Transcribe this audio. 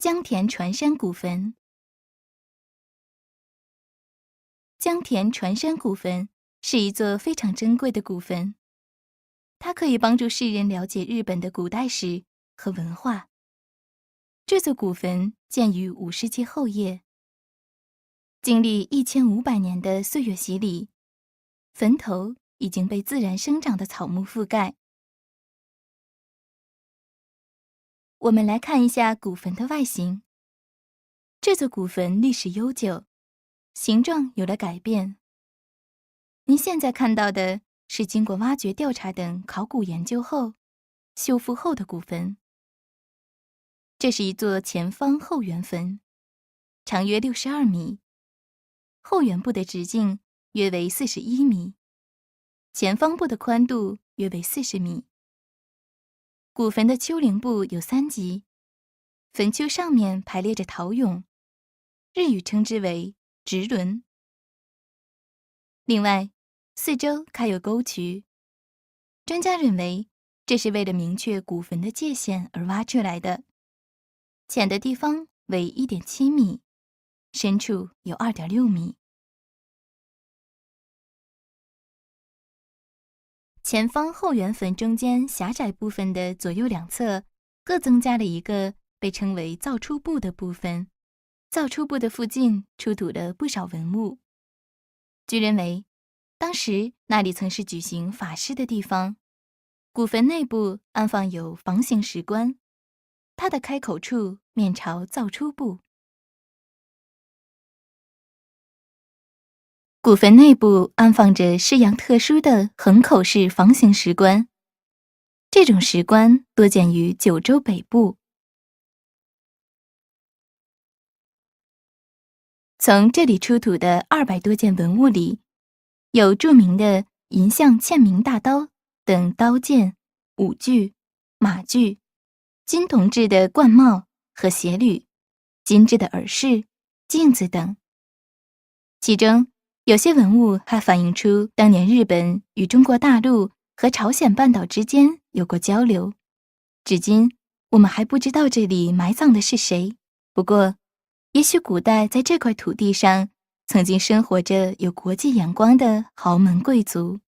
江田船山古坟。江田船山古坟是一座非常珍贵的古坟，它可以帮助世人了解日本的古代史和文化。这座古坟建于5世纪后叶，经历1500年的岁月洗礼，坟头已经被自然生长的草木覆盖。我们来看一下古坟的外形。这座古坟历史悠久，形状有了改变。您现在看到的是经过挖掘调查等考古研究后修复后的古坟。这是一座前方后圆坟，长约62米，后圆部的直径约为41米，前方部的宽度约为40米。古坟的丘陵部有3级，坟丘上面排列着陶俑，日语称之为直轮。另外，四周开有沟渠，专家认为这是为了明确古坟的界限而挖出来的。浅的地方为 1.7 米，深处有 2.6 米。前方后圆坟中间狭窄部分的左右两侧各增加了一个被称为造出部的部分，造出部的附近出土了不少文物。据认为，当时那里曾是举行法事的地方。古坟内部安放有房形石棺，它的开口处面朝造出部。古坟内部安放着式样特殊的横口式房形石棺，这种石棺多见于九州北部。从这里出土的200多件文物里，有著名的银象嵌明大刀等刀剑、武具、马具，金铜制的冠帽和鞋履，金制的耳饰、镜子等。其中有些文物还反映出当年日本与中国大陆和朝鲜半岛之间有过交流。至今我们还不知道这里埋葬的是谁，不过也许古代在这块土地上曾经生活着有国际眼光的豪门贵族。